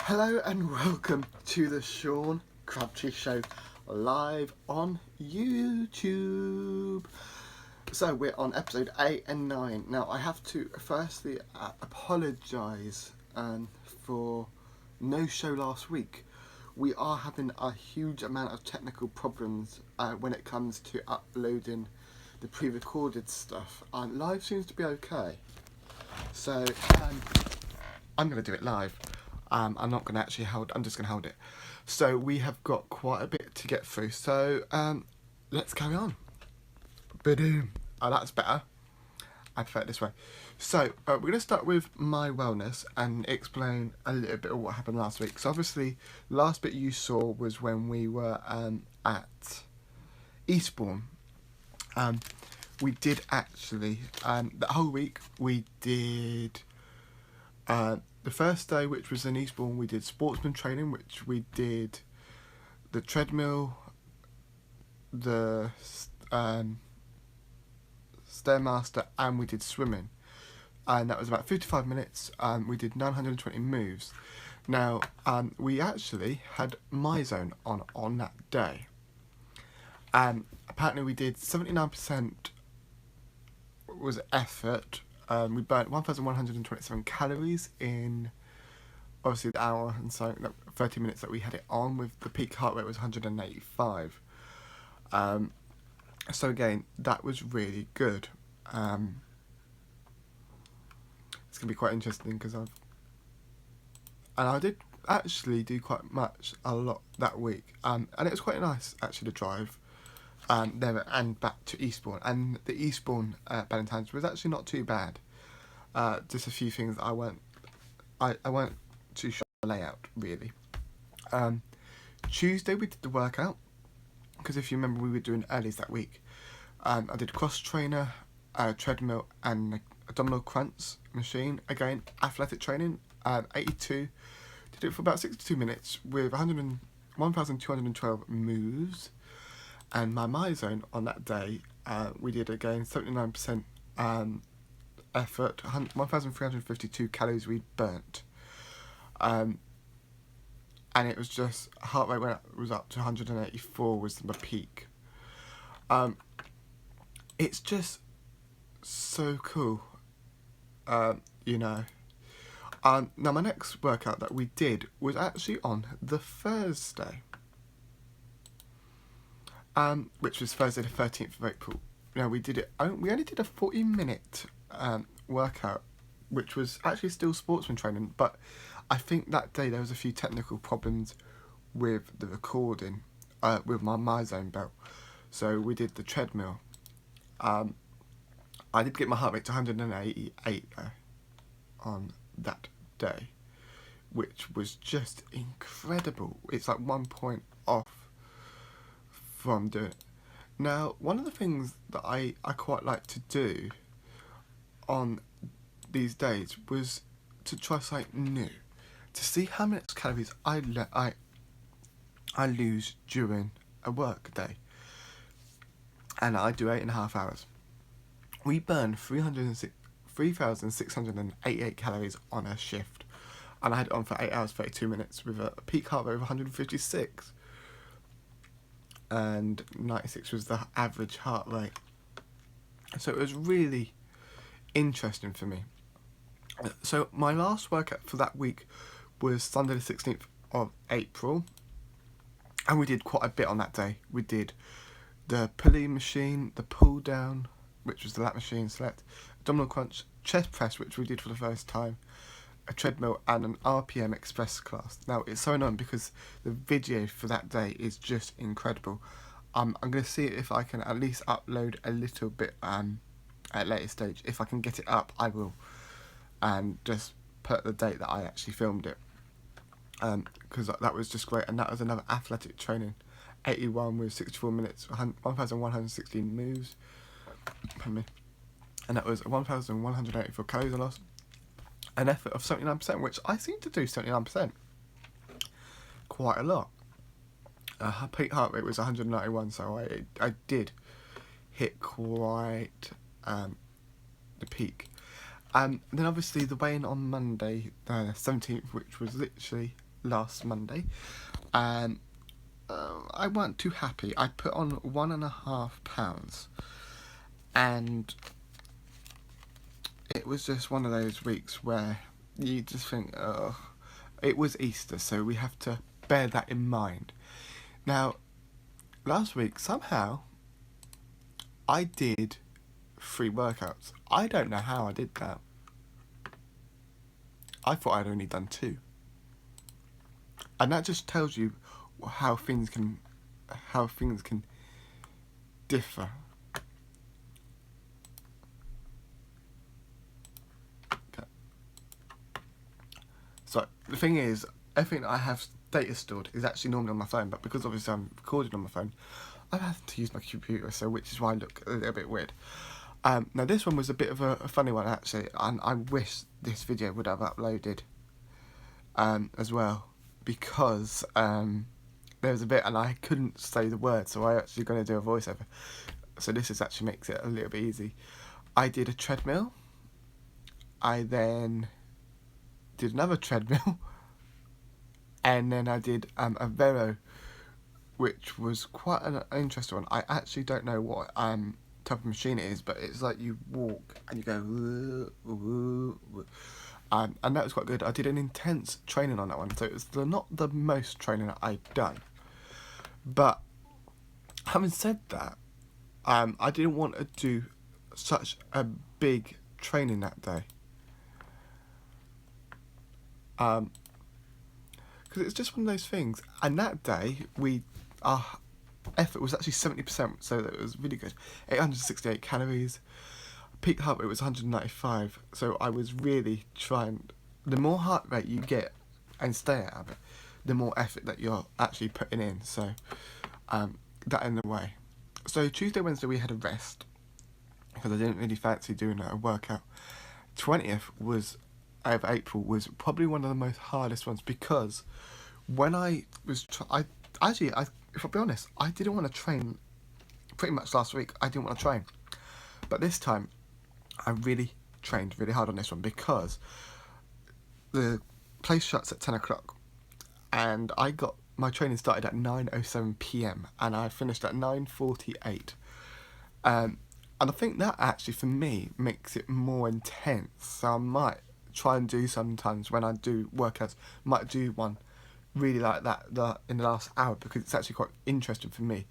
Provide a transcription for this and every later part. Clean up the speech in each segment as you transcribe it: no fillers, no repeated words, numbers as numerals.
Hello and welcome to the Sean Crabtree Show live on YouTube. So we're on episode 8 and 9. Now I have to firstly apologise for no show last week. We are having a huge amount of technical problems when it comes to uploading the pre-recorded stuff. Live seems to be okay. So I'm going to do it live. I'm not going to actually hold, I'm just going to hold it. So we have got quite a bit to get through. So let's carry on. Ba-doom. Oh, that's better. I prefer it this way. So we're going to start with my wellness and explain a little bit of what happened last week. So obviously, last bit you saw was when we were at Eastbourne. We did actually, the whole week we did... the first day, which was in Eastbourne, we did sportsman training, which we did the treadmill, the stairmaster, and we did swimming. And that was about 55 minutes. We did 920 moves. Now, we actually had my zone on that day. Apparently we did 79% was effort. We burnt 1,127 calories in obviously the hour and so 30 minutes that we had it on, with the peak heart rate was 185. So again, that was really good. It's gonna be quite interesting because I did actually do quite much, a lot that week, and it was quite nice actually to drive there and back to Eastbourne, and the Eastbourne Valentine's was actually not too bad. Just a few things I weren't too sure of the layout really. Tuesday we did the workout, because if you remember we were doing earlies that week. I did cross trainer, treadmill and abdominal crunch machine. Again, athletic training, 82. Did it for about 62 minutes with 1,212 moves. And my zone on that day, we did again 79% effort, 1,352 calories we burnt. And it was just, heart rate was up to 184 was the peak. It's just so cool, you know. Now my next workout that we did was actually on the Thursday, which was Thursday the 13th of April. Now we only did a 40-minute workout, which was actually still sportsman training, but I think that day there was a few technical problems with the recording with my zone belt. So we did the treadmill. I did get my heart rate to 188 on that day, which was just incredible. It's like 1 point off from doing it. Now, one of the things that I quite like to do on these days was to try something new, to see how many calories I lose during a work day. And I do 8.5 hours. We burn 3,688 calories on a shift, and I had it on for 8 hours 32 minutes with a peak heart rate of 156, and 96 was the average heart rate. So it was really interesting for me. So my last workout for that week was Sunday the 16th of April, and we did quite a bit on that day. We did the pulley machine, the pull down, which was the lat machine select, abdominal crunch, chest press, which we did for the first time, a treadmill, and an RPM express class. Now it's so annoying because the video for that day is just incredible. I'm going to see if I can at least upload a little bit at a later stage. If I can get it up, I will, and just put the date that I actually filmed it, because that was just great. And that was another athletic training, 81 with 64 minutes, 1,116 moves, and that was 1,184 calories I lost, an effort of 79%, which I seem to do 79%, quite a lot. Peak heart rate was 191, so I did hit quite the peak. Then obviously the weigh-in on Monday, the 17th, which was literally last Monday, and I weren't too happy. I put on 1.5 pounds, and it was just one of those weeks where you just think, oh, it was Easter, so we have to bear that in mind. Now, last week, somehow, I did 3 workouts. I don't know how I did that. I thought I'd only done 2. And that just tells you how things can differ. Okay. So the thing is, everything I have data stored is actually normally on my phone, but because obviously I'm recording on my phone, I have to use my computer, so which is why I look a little bit weird. Now this one was a bit of a funny one actually, and I wish this video would have uploaded as well, because there was a bit and I couldn't say the word, so I actually going to do a voiceover. So this is actually makes it a little bit easy. I did a treadmill. I then did another treadmill, and then I did a Vero, which was quite an interesting one. I actually don't know what type of machine it is, but it's like you walk and you go and that was quite good. I did an intense training on that one, so it was not the most training that I'd done, but having said that, I didn't want to do such a big training that day, because it's just one of those things. And that day our effort was actually 70%, so that was really good. 868 calories, peak heart rate was 195, so I was really trying. The more heart rate you get and stay out of it, the more effort that you're actually putting in, so that in the way. So Tuesday, Wednesday we had a rest, because I didn't really fancy doing a workout. 20th of April was probably one of the most hardest ones, because when I was if I'll be honest, I didn't want to train pretty much last week. I didn't want to train, but this time I really trained really hard on this one, because the place shuts at 10 o'clock and I got my training started at 9:07 p.m. and I finished at 9:48, and I think that actually for me makes it more intense. So I might try and do sometimes when I do workouts, might do one really like that in the last hour, because it's actually quite interesting for me,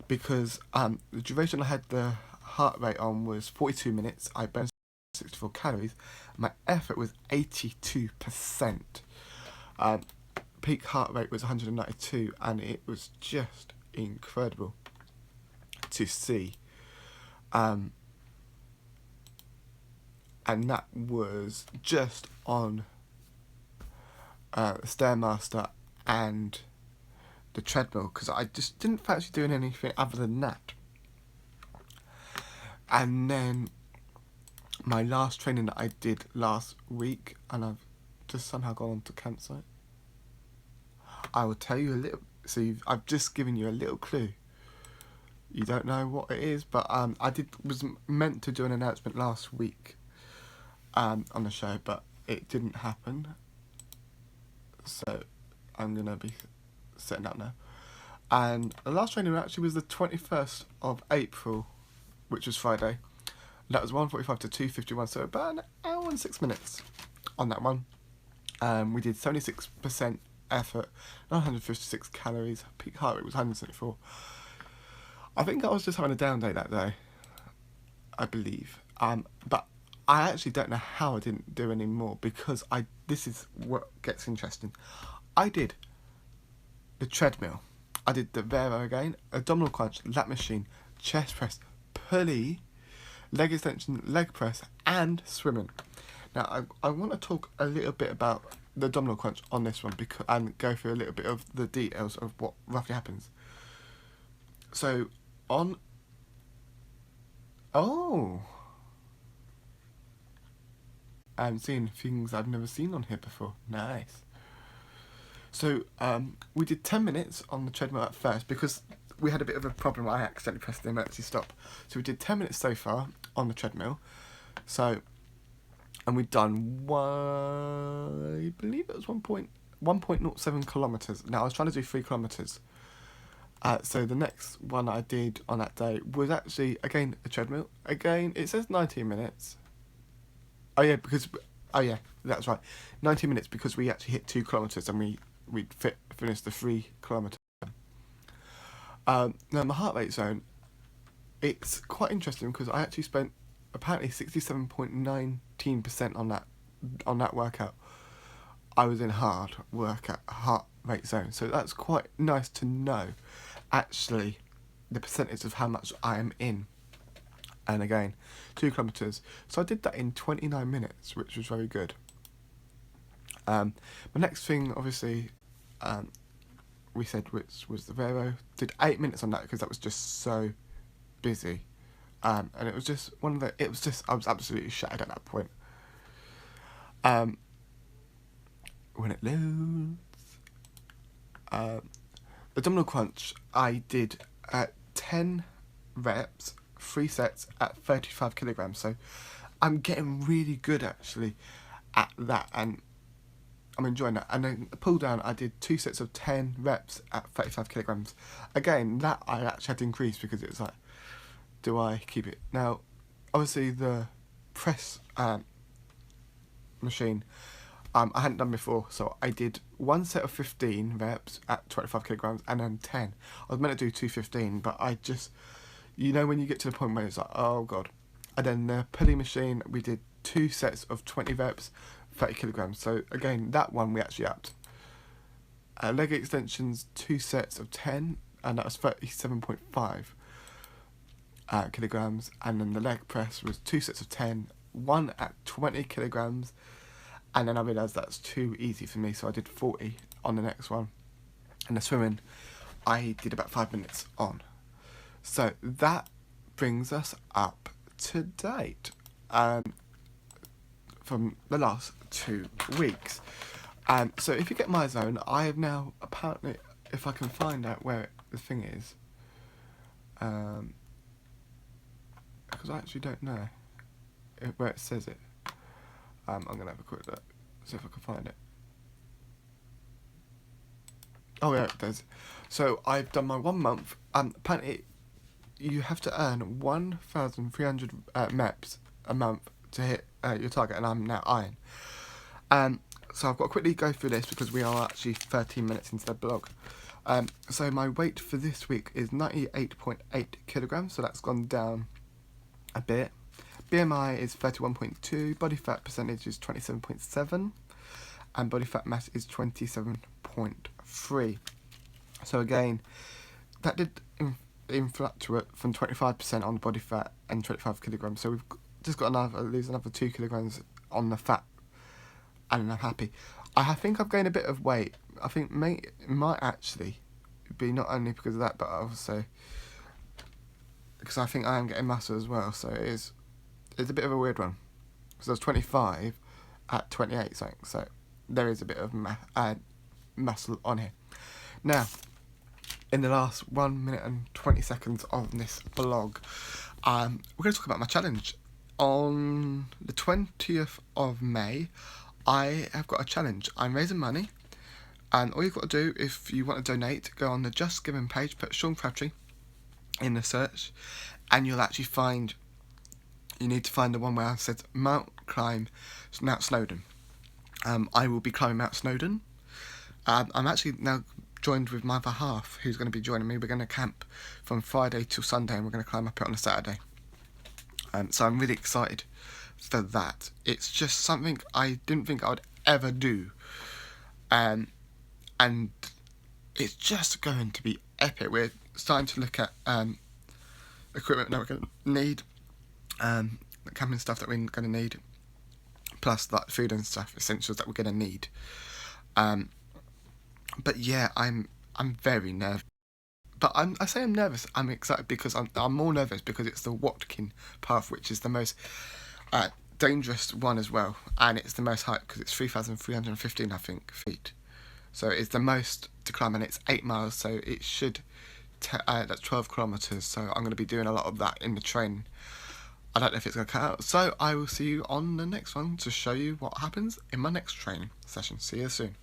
because the duration I had the heart rate on was 42 minutes, I burned 64 calories, my effort was 82%, peak heart rate was 192, and it was just incredible to see, and that was just on Stairmaster and the treadmill, because I just didn't fancy doing anything other than that. And then my last training that I did last week, and I've just somehow gone on to campsite, I will tell you a little. So I've just given you a little clue. You don't know what it is, but I was meant to do an announcement last week on the show, but it didn't happen. So I'm going to be setting up now. And the last training actually was the 21st of April, which was Friday. That was 1:45 to 2:51, so about an hour and 6 minutes on that one. We did 76% effort, 956 calories, peak heart rate was 174. I think I was just having a down day that day, I believe. But I actually don't know how I didn't do any more, because this is what gets interesting. I did the treadmill, I did the Vero again, abdominal crunch, lat machine, chest press, pulley, leg extension, leg press, and swimming. Now I want to talk a little bit about the abdominal crunch on this one, and go through a little bit of the details of what roughly happens. So I'm seeing things I've never seen on here before. Nice. So we did 10 minutes on the treadmill at first, because we had a bit of a problem. I accidentally pressed the emergency stop. So we did 10 minutes so far on the treadmill. So, and we've done I believe it was 1.5 1.07 kilometres. Now I was trying to do 3 kilometres. So the next one I did on that day was actually, again, a treadmill. Again, it says 19 minutes. Oh yeah, that's right. 19 minutes because we actually hit 2 kilometres and we finished the 3 kilometre. Now my heart rate zone, it's quite interesting because I actually spent apparently 67.19% on that workout. I was in heart rate zone, so that's quite nice to know actually the percentage of how much I am in. And again, 2 kilometres. So I did that in 29 minutes, which was very good. The next thing, obviously, we said, which was the Vero. Did 8 minutes on that because that was just so busy. And it was just I was absolutely shattered at that point. When it loads. The abdominal crunch, I did 10 reps, 3 sets at 35 kilograms. So I'm getting really good actually at that, and I'm enjoying that. And then the pull down, I did 2 sets of 10 reps at 35 kilograms. Again, that I actually had to increase because it's like, do I keep it? Now, obviously the press machine, I hadn't done before, so I did 1 set of 15 reps at 25 kilograms and then 10. I was meant to do 215, but I just, when you get to the point where it's like, oh god. And then the pulley machine, we did 2 sets of 20 reps, 30 kilograms. So again, that one we actually upped. Leg extensions, 2 sets of 10, and that was 37.5 kilograms. And then the leg press was 2 sets of 10, 1 at 20 kilograms. And then I realised that's too easy for me, so I did 40 on the next one. And the swimming, I did about 5 minutes on. So that brings us up to date from the last 2 weeks. So if you get my zone, I have now, apparently, if I can find out where the thing is, because I actually don't know where it says it. I'm going to have a quick look, see if I can find it. Oh yeah, it does. So I've done my 1 month. Apparently you have to earn 1,300 MEPs a month to hit your target, and I'm now iron. So I've got to quickly go through this because we are actually 13 minutes into the blog. So my weight for this week is 98.8 kilograms, so that's gone down a bit. BMI is 31.2, body fat percentage is 27.7, and body fat mass is 27.3. So again, that did fluctuate from 25% on body fat and 25 kilograms. So we've just got lose another 2 kilograms on the fat, and I'm happy. I think I've gained a bit of weight. I think it might actually be not only because of that, but also because I think I am getting muscle as well. So it's a bit of a weird one, because I was 25 at 28 something, so there is a bit of muscle on here. Now, in the last 1 minute and 20 seconds of this vlog, we're going to talk about my challenge. On the 20th of May, I have got a challenge. I'm raising money, and all you've got to do, if you want to donate, go on the Just Giving page, put Sean Crabtree in the search, and you'll actually find, you need to find the one where I said Mount Snowdon. I will be climbing Mount Snowdon. I'm actually now joined with my other half, who's going to be joining me. We're going to camp from Friday till Sunday, and we're going to climb up it on a Saturday. So I'm really excited for that. It's just something I didn't think I would ever do. And it's just going to be epic. We're starting to look at equipment that we're going to need, the camping stuff that we're going to need, plus like food and stuff, essentials that we're going to need. But yeah, I'm very nervous. But I say I'm nervous. I'm excited because I'm more nervous because it's the Watkin path, which is the most dangerous one as well, and it's the most height because it's 3,315 I think feet. So it's the most to climb, and it's 8 miles. So it should that's 12 kilometers. So I'm going to be doing a lot of that in the train. I don't know if it's going to cut out. So I will see you on the next one to show you what happens in my next training session. See you soon.